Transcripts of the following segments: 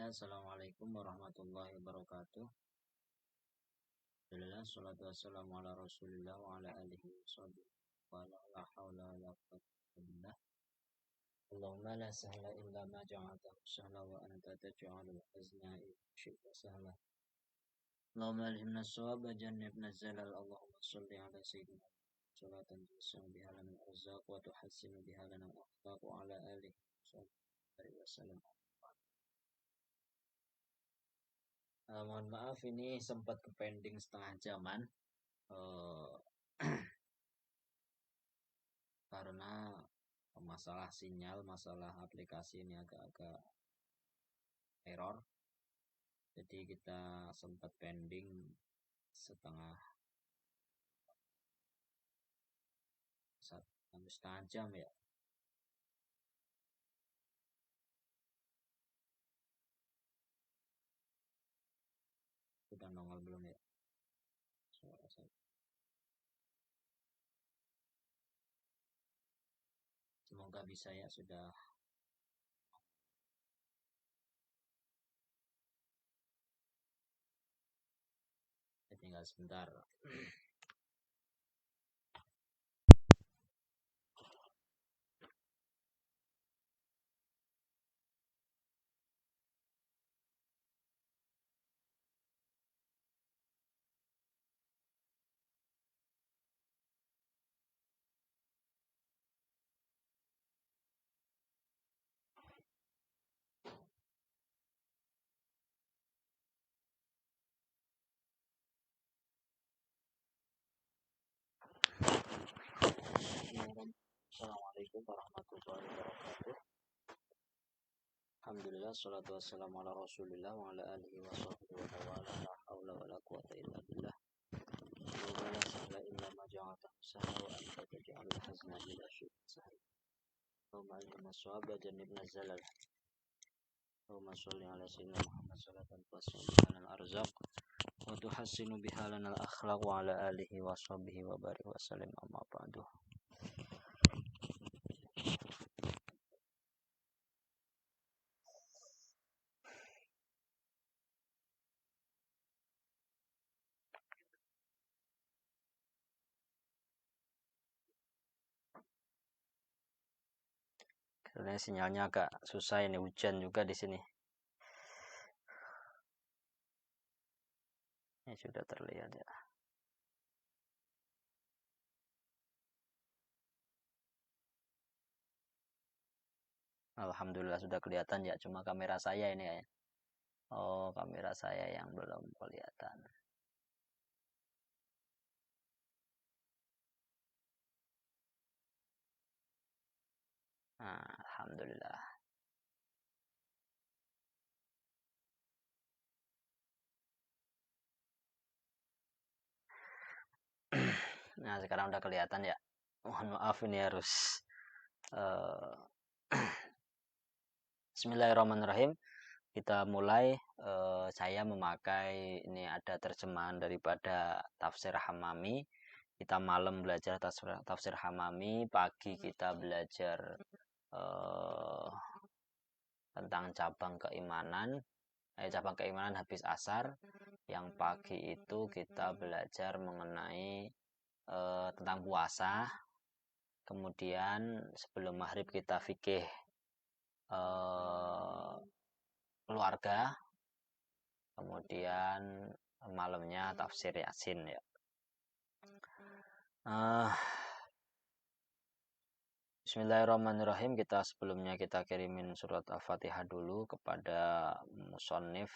Assalamualaikum warahmatullahi wabarakatuh. Alhamdulillah, salatu wassalamu ala rasulillah wa ala alihi wa sahbihi wa la hawla wa la quwwata illa billah. Allahumma la sahla illa ma ja'altahu sahla wa anta taj'alul hazna idza syi'ta sahla. Allahumma alhimna as-shawab wa jannibna az-zalal. Allahumma shalli ala sayyidina salatan tusimu biha lana al-arzaq wa tuhassinu biha lana al-akhlaq wa ala alihi wa sahbihi wa sallam. Mohon maaf, ini sempat ke pending setengah jaman karena masalah sinyal, masalah aplikasi ini agak-agak error. Jadi kita sempat pending setengah jam ya. Sudah nongol belum ya? Suara saya. Semoga bisa ya, sudah. Tinggal sebentar. Assalamualaikum warahmatullahi wabarakatuh. Alhamdulillah, salatu wassalamu ala rasulillah wa ala alihi wa sahbihi wa wala la hawla wa la quwwata illa billah. Allahumma la sahla illa ma ja'altahu sahla wa anta taj'alul hazna idza syi'ta sahla. Allahumma alhimna as-shawab wa jannibna az-zalal. Allahumma shalli ala sayyidina Muhammad salatan tusimu biha lana al-arzaq wa tuhassinu biha lana al-akhlaq wa ala alihi wa sahbihi wa barik wa sallim, amma ba'du. Karena sinyalnya agak susah, ini hujan juga di sini. Ini sudah terlihat ya. Alhamdulillah sudah kelihatan ya, cuma kamera saya ini ya. Oh, kamera saya yang belum kelihatan. Alhamdulillah. Nah, sekarang udah kelihatan ya. Mohon maaf, ini harus Bismillahirrahmanirrahim. Kita mulai. Saya memakai, ini ada terjemahan daripada tafsir Hamami. Kita malam belajar tafsir Hamami, pagi kita belajar tentang cabang keimanan. Cabang keimanan habis asar. Yang pagi itu kita belajar mengenai tentang puasa. Kemudian sebelum maghrib kita fikih keluarga. Kemudian malamnya tafsir Yasin ya. Bismillahirrahmanirrahim. Sebelumnya kita kirimin surat Al-Fatihah dulu kepada musannif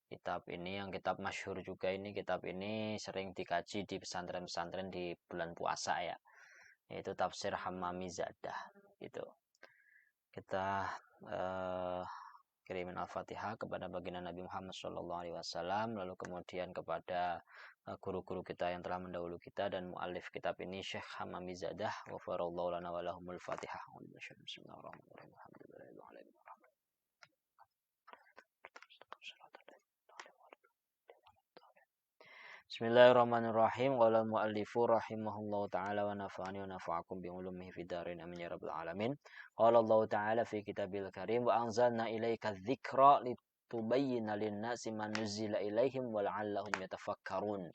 kitab ini, yang kitab masyhur juga ini. Kitab ini sering dikaji di pesantren-pesantren di bulan puasa ya, yaitu tafsir Hamami Zadah gitu. Kita kirimin Al-Fatihah kepada baginda Nabi Muhammad SAW, lalu kemudian kepada guru-guru kita yang telah mendahulu kita dan muallif kitab ini Syekh Hamami Zadah, ghafarallahu lana wa lahumul Fatihah. Bismillahirrahmanirrahim. Bismillahirrahmanirrahim. Qala al-muallifu rahimahullahu ta'ala wa nafa'ani wa nafa'akum bi ulumihi fid dharain amin ya rabbal alamin. Qala Allah ta'ala fi kitabil karim wa anzalna ilaika dzikra litubayyina lin-nasi ma nuzzila ilaihim wa la'allahum yatafakkarun.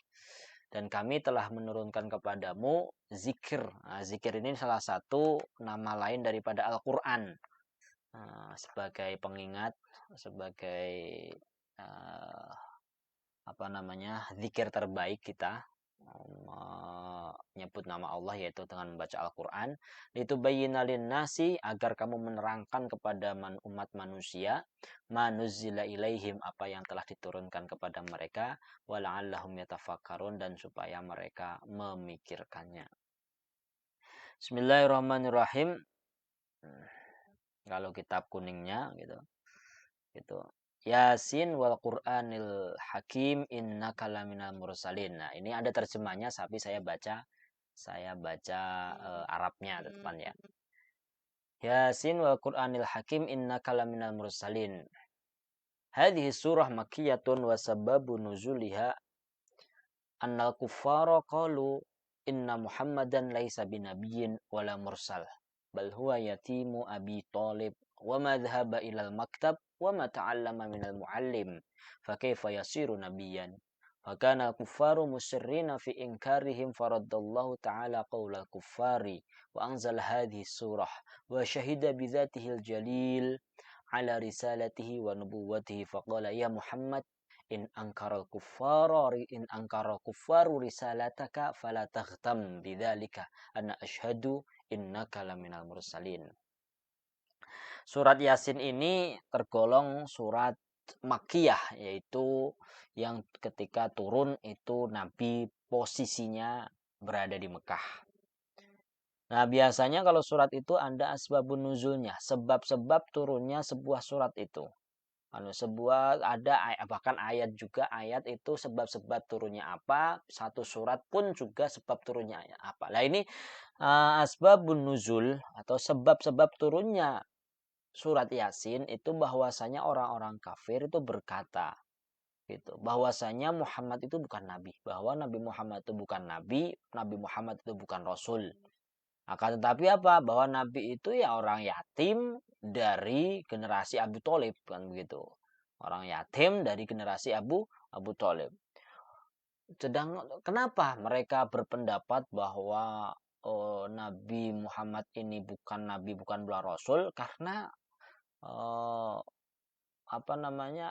Dan kami telah menurunkan kepadamu zikir. Nah, zikir ini salah satu nama lain daripada Al-Qur'an. Sebagai pengingat, sebagai zikir terbaik kita, menyebut nama Allah yaitu dengan membaca Al-Qur'an. Litubayyina lin-nasi, agar kamu menerangkan kepada umat manusia ma nuzzila ilaihim, apa yang telah diturunkan kepada mereka, wa la'allahum yatafakkarun, dan supaya mereka memikirkannya. Bismillahirrahmanirrahim. Kalau kitab kuningnya gitu. Yasin wal Qur'anil Hakim innaka laminal mursalin. Nah, ini ada terjemahnya, tapi saya baca Arabnya teman ya. Yasin wal Qur'anil Hakim innaka laminal mursalin. Hadhihi surah makkiyatun wa sababu nuzuliha annal kuffara qalu inna Muhammadan laisa binabiyyin wala mursal bal huwa yatimu Abi Thalib wa ma dhahaba ilal maktab wa ma ta'allama minal muallim fa kaifa yasiru nabiyyan fa kana al-kuffaru musirrina fi inkarihim faraddallahu ta'ala qawla al-kuffari wa anzala hadhihi surah wa shahida bi dzatihi al-jalil ala risalatihi wa nubuwwatihi fa qala ya Muhammad in angkaral kuffaru risalataka fala taghtam bidzalika anna asyhadu innaka laminal mursalin. Surat Yasin ini tergolong surat Makkiyah, yaitu yang ketika turun itu Nabi posisinya berada di Mekah. Nah, biasanya kalau surat itu ada asbabun nuzulnya, sebab-sebab turunnya sebuah surat itu. Bahkan ayat juga, ayat itu sebab-sebab turunnya apa, satu surat pun juga sebab turunnya apa. Nah, ini asbabun nuzul atau sebab-sebab turunnya surat Yasin itu bahwasanya orang-orang kafir itu berkata gitu, bahwasanya Muhammad itu bukan nabi, bahwa Nabi Muhammad itu bukan nabi, Nabi Muhammad itu bukan rasul. Akan tetapi apa? Bahwa nabi itu ya orang yatim dari generasi Abu Thalib, kan begitu. Orang yatim dari generasi Abu Thalib. Kenapa mereka berpendapat bahwa Nabi Muhammad ini bukan nabi, bukan belah rasul? Karena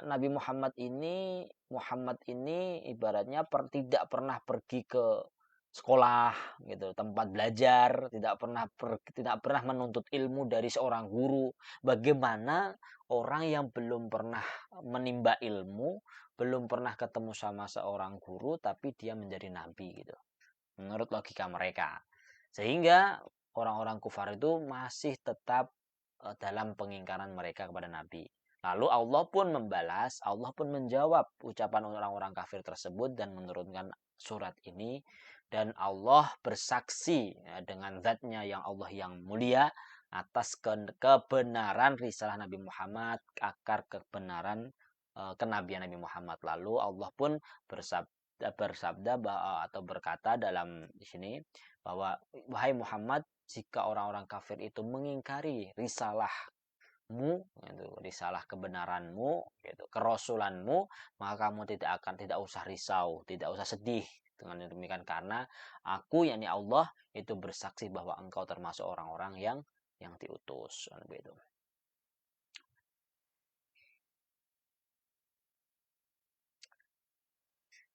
Nabi Muhammad ini ibaratnya tidak pernah pergi ke sekolah gitu, tempat belajar, tidak pernah menuntut ilmu dari seorang guru. Bagaimana orang yang belum pernah menimba ilmu, belum pernah ketemu sama seorang guru, tapi dia menjadi nabi gitu, menurut logika mereka. Sehingga orang-orang kufar itu masih tetap dalam pengingkaran mereka kepada nabi. Lalu Allah pun membalas, Allah pun menjawab ucapan orang-orang kafir tersebut dan menurunkan surat ini. Dan Allah bersaksi dengan zatnya yang Allah yang mulia atas kebenaran risalah Nabi Muhammad, akar kebenaran kenabian Nabi Muhammad. Lalu Allah pun bersabda atau berkata dalam di sini bahwa wahai Muhammad, jika orang-orang kafir itu mengingkari risalahmu, risalah kebenaranmu, kerasulanmu, maka kamu tidak usah risau, tidak usah sedih dengan demikian, karena aku yakni Allah itu bersaksi bahwa engkau termasuk orang-orang yang diutus. Begitu.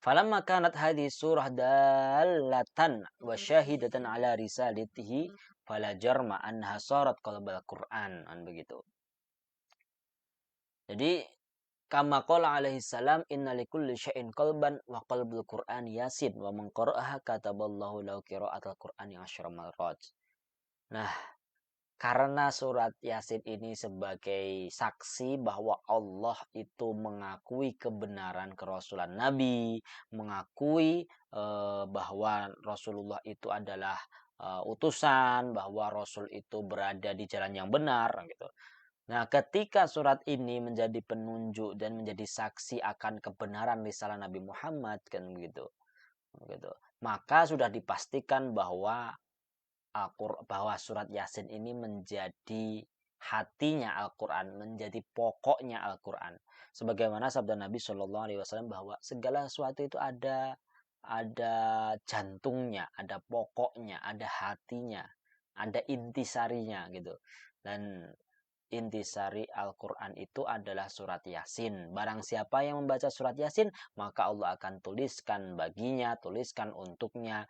Falamma kanat hadhihi surah dallatan wa syahidatan ala risalatihi fala jarma anha sarat qalbal Qur'an, begitu. Jadi kama qala alaihi salam inna likulli syai'in qalban wa qalbul Qur'an Yasin wa man qara'aha kataballahu lahu qira'atal Qur'ani 10 marrat. Nah, karena surat Yasin ini sebagai saksi bahwa Allah itu mengakui kebenaran kerasulan Nabi, mengakui bahwa Rasulullah itu adalah utusan, bahwa Rasul itu berada di jalan yang benar gitu. Nah, ketika surat ini menjadi penunjuk dan menjadi saksi akan kebenaran risalah Nabi Muhammad, kan begitu. Maka sudah dipastikan bahwa surat Yasin ini menjadi hatinya Al-Quran, menjadi pokoknya Al-Quran. Sebagaimana sabda Nabi Shallallahu Alaihi Wasallam bahwa segala sesuatu itu ada jantungnya, ada pokoknya, ada hatinya, ada intisarinya gitu. Dan intisari Al-Quran itu adalah surat Yasin. Barang siapa yang membaca surat Yasin, maka Allah akan tuliskan untuknya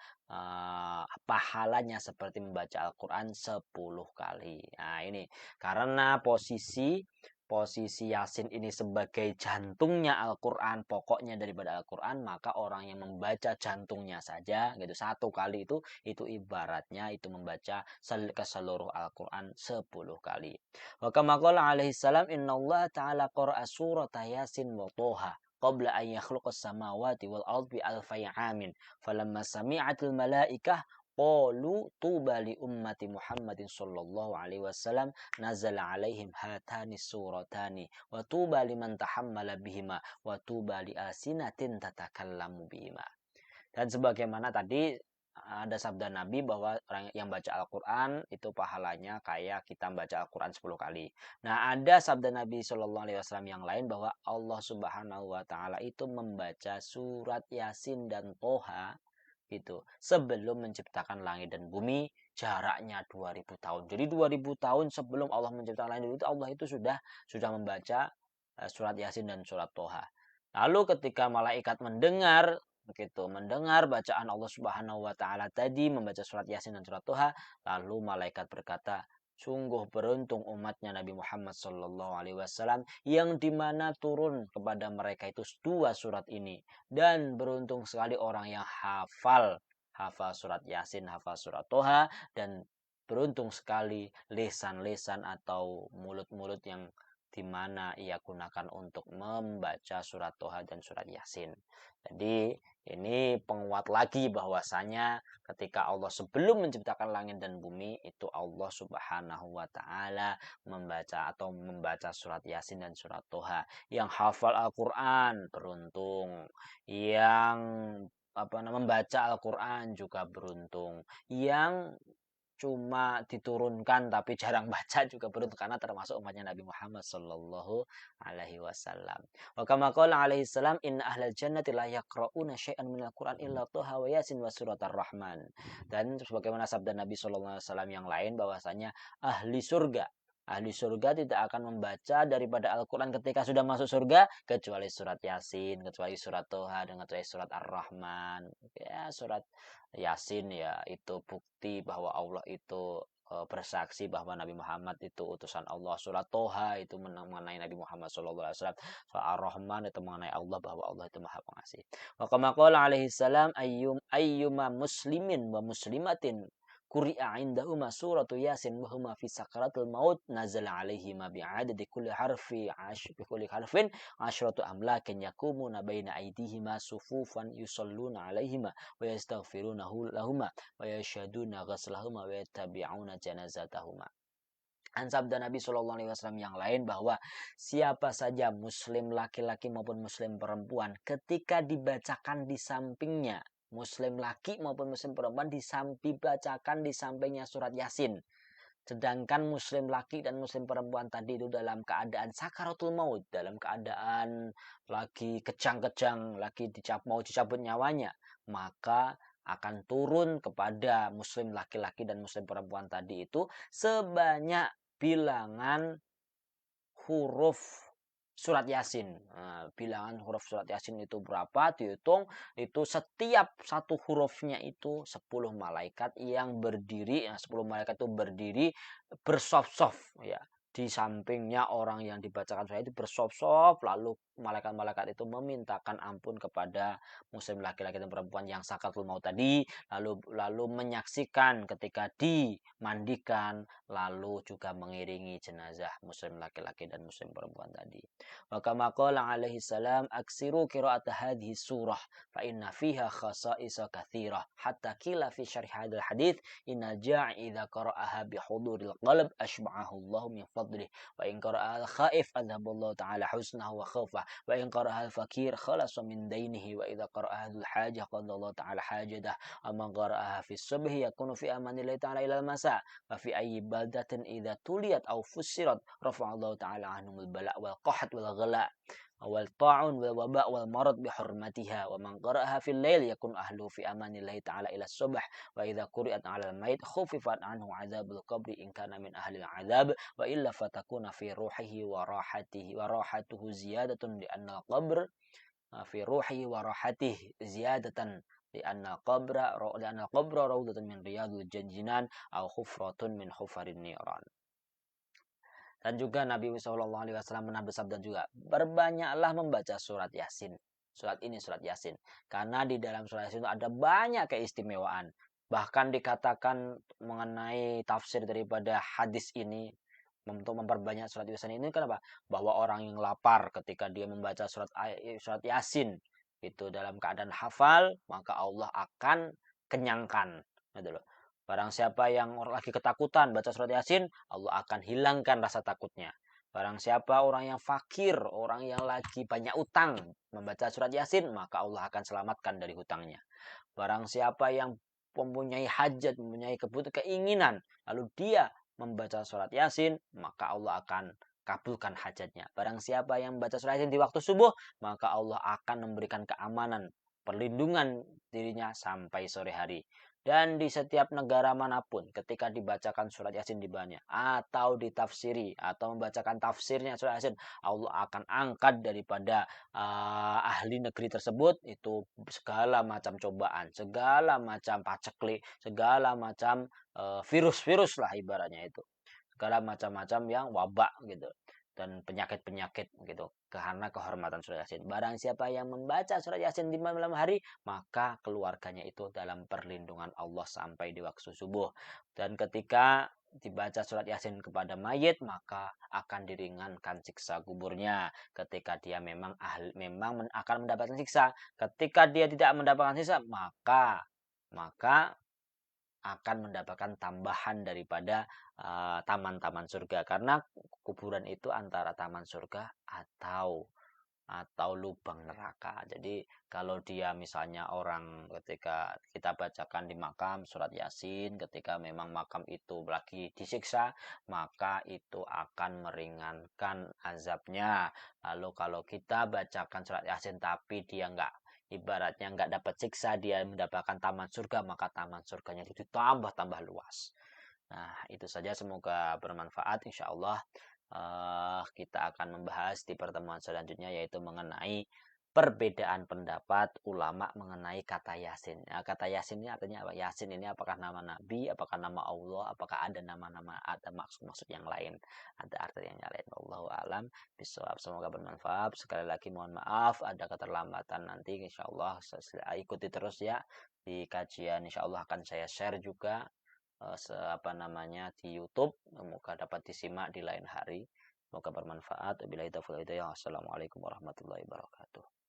pahalanya seperti membaca Al-Quran 10 kali. Nah ini, karena posisi Yasin ini sebagai jantungnya Al-Quran, pokoknya daripada Al-Quran, maka orang yang membaca jantungnya saja, gitu, 1 kali itu ibaratnya itu membaca keseluruh Al-Quran 10 kali. Wa kama qala alaihi salam innallaha ta'ala qara'a surata Yasin wa Toha qabla an yakhluqas samawati wal ardi bi alfi amin falamma sami'atil malaikah qalu tuba li ummati Muhammadin sallallahu alaihi wasallam nazala alaihim hatani suratani wa tuba liman tahammala bihima wa tuba li asinatin tatakallamu bihima. Dan sebagaimana tadi ada sabda Nabi bahwa orang yang baca Al-Quran itu pahalanya kayak kita baca Al-Quran 10 kali. Nah, ada sabda Nabi Shallallahu Alaihi Wasallam yang lain bahwa Allah Subhanahu Wa Taala itu membaca surat Yasin dan Toha itu sebelum menciptakan langit dan bumi, jaraknya 2000 tahun. Jadi 2000 tahun sebelum Allah menciptakan langit dan bumi itu Allah itu sudah membaca surat Yasin dan surat Toha. Lalu ketika malaikat mendengar bacaan Allah Subhanahu wa taala tadi, membaca surat Yasin dan surat Toha, lalu malaikat berkata, sungguh beruntung umatnya Nabi Muhammad sallallahu alaihi wasallam yang dimana turun kepada mereka itu 2 surat ini, dan beruntung sekali orang yang hafal surat Yasin, hafal surat Toha, dan beruntung sekali lisan-lisan atau mulut-mulut yang dimana ia gunakan untuk membaca surat Toha dan surat Yasin. Jadi ini penguat lagi bahwasanya ketika Allah sebelum menciptakan langit dan bumi itu Allah Subhanahu wa taala membaca surat Yasin dan surat Toha. Yang hafal Al-Qur'an beruntung, yang membaca Al-Qur'an juga beruntung, yang cuma diturunkan tapi jarang baca juga beruntung, karena termasuk umatnya Nabi Muhammad sallallahu alaihi wasallam. Wa kama qala alaihi salam inna ahlal jannati la yaqra'una syai'an minal Qur'an illa Toha wa Yasin wa surat Ar-Rahman. Dan sebagaimana sabda Nabi sallallahu alaihi wasallam yang lain bahwasanya ahli surga tidak akan membaca daripada Al-Quran ketika sudah masuk surga kecuali surat Yasin, kecuali surat Toha, dan kecuali surat Ar-Rahman. Ya, surat Yasin ya itu bukti bahwa Allah itu bersaksi bahwa Nabi Muhammad itu utusan Allah. Surat Toha itu mengenai Nabi Muhammad SAW. Surat Ar-Rahman itu mengenai Allah, bahwa Allah itu Maha Pengasih. Wa kama qala alaihi salam ayyuma muslimin wa muslimatin quri'a indahuma suratu Yasin wa huma fi sakaratul maut nazala alaihima bi'adadi kulli harfin asyratu amlakin yakumuna baina aydihima sufufan yusalluna alaihima wa yastaghfiruna lahuma wa yashhaduna ghaslahuma wa yattabi'una janazatahuma. Sabda Nabi Shallallahu Alaihi Wasallam yang lain bahwa siapa saja muslim laki-laki maupun muslim perempuan ketika dibacakan di sampingnya, muslim laki maupun muslim perempuan dibacakan di sampingnya surat Yasin, sedangkan muslim laki dan muslim perempuan tadi itu dalam keadaan sakaratul maut, dalam keadaan lagi kejang-kejang, lagi mau dicabut nyawanya, maka akan turun kepada muslim laki-laki dan muslim perempuan tadi itu sebanyak bilangan huruf surat Yasin. Nah, bilangan huruf surat Yasin itu berapa? Dihitung, itu setiap satu hurufnya itu 10 malaikat yang berdiri, 10 malaikat itu berdiri bersop-sop ya. Di sampingnya orang yang dibacakan surat itu bersop-sop, lalu malaikat-malaikat itu memintakan ampun kepada muslim laki-laki dan perempuan yang sakaratul maut tadi, lalu menyaksikan ketika dimandikan, lalu juga mengiringi jenazah muslim laki-laki dan muslim perempuan tadi. Wa kama qala alaihi salam aksiru qira'at hadhihi surah fa inna fiha khasa'isa katsirah hatta qila fi syarh hadzal hadits inna ja'i idza qara'aha bi huduril qalb ashba'ahu Allah min fadlih. Wa in qara'aha khaif adhaballahu ta'ala husnahu wa khawfah. Wa in qara'aha fakir khalasa min dainihi. Wa idza qara'aha dzul hajah qadallahu ta'ala hajadah. Amma qara'aha fi subhi yakunu fi amanillahi ta'ala ila al-masa. Wa fi ayyi baldatin idza tuliyat aw fussirat rafa'allahu ta'ala anhumul bala' wal qahat wal ghala wal ta'un wal waba' wal marad bi hurmatiha. Wa man qara'aha fil lail yakun ahlu fi amanillahi ta'ala ila subh. Wa idza quri'at 'ala al-mayit khufifat anhu 'adzabul qabri in kana min ahli al-'adzab wa illa fatakuna fi ruhihi wa rahatihi wa rahatuhu ziyadatun li anna al-qabr fi ruhihi wa rahatihi ziyadatan li anna al-qabra rawdatun min riyadil jinan aw khufratun min hufarin niran. Dan juga Nabi Shallallahu Alaihi Wasallam pernah bersabda juga, berbanyaklah membaca surat Yasin. Surat ini surat Yasin. Karena di dalam surat Yasin itu ada banyak keistimewaan. Bahkan dikatakan mengenai tafsir daripada hadis ini untuk memperbanyak surat Yasin ini kenapa? Bahwa orang yang lapar ketika dia membaca surat Yasin itu dalam keadaan hafal, maka Allah akan kenyangkan. Gitu loh. Barang siapa yang lagi ketakutan baca surat Yasin, Allah akan hilangkan rasa takutnya. Barang siapa orang yang fakir, orang yang lagi banyak utang, membaca surat Yasin, maka Allah akan selamatkan dari hutangnya. Barang siapa yang mempunyai hajat, mempunyai kebutuhan, keinginan, lalu dia membaca surat Yasin, maka Allah akan kabulkan hajatnya. Barang siapa yang membaca surat Yasin di waktu subuh, maka Allah akan memberikan keamanan, perlindungan dirinya sampai sore hari. Dan di setiap negara manapun ketika dibacakan surat Yasin di banyak atau ditafsiri atau membacakan tafsirnya surat Yasin, Allah akan angkat daripada ahli negeri tersebut itu segala macam cobaan, segala macam paceklik, segala macam virus-virus lah ibaratnya itu. Segala macam-macam yang wabak gitu dan penyakit-penyakit gitu karena kehormatan surat Yasin. Barang siapa yang membaca surat Yasin di malam hari, maka keluarganya itu dalam perlindungan Allah sampai di waktu subuh. Dan ketika dibaca surat Yasin kepada mayit, maka akan diringankan siksa kuburnya. Ketika dia memang akan mendapatkan siksa. Ketika dia tidak mendapatkan siksa, maka akan mendapatkan tambahan daripada taman-taman surga, karena kuburan itu antara taman surga atau lubang neraka. Jadi kalau dia misalnya orang ketika kita bacakan di makam surat Yasin, ketika memang makam itu lagi disiksa, maka itu akan meringankan azabnya. Lalu kalau kita bacakan surat Yasin tapi dia ibaratnya nggak dapat siksa, dia mendapatkan taman surga, maka taman surganya itu tambah luas. Nah, itu saja, semoga bermanfaat. Insya Allah kita akan membahas di pertemuan selanjutnya, yaitu mengenai perbedaan pendapat ulama mengenai kata Yasin. Nah, kata Yasin ini artinya apa? Yasin ini apakah nama Nabi, apakah nama Allah, apakah ada nama-nama, ada maksud-maksud yang lain, ada arti yang lain. Wallahu alam bisawab. Semoga bermanfaat. Sekali lagi mohon maaf ada keterlambatan nanti. Insya Allah ikuti terus ya di kajian. Insya Allah akan saya share juga di YouTube. Semoga dapat disimak di lain hari. Semoga bermanfaat. Wabillahi taufiq wal hidayah. Wassalamualaikum warahmatullahi wabarakatuh.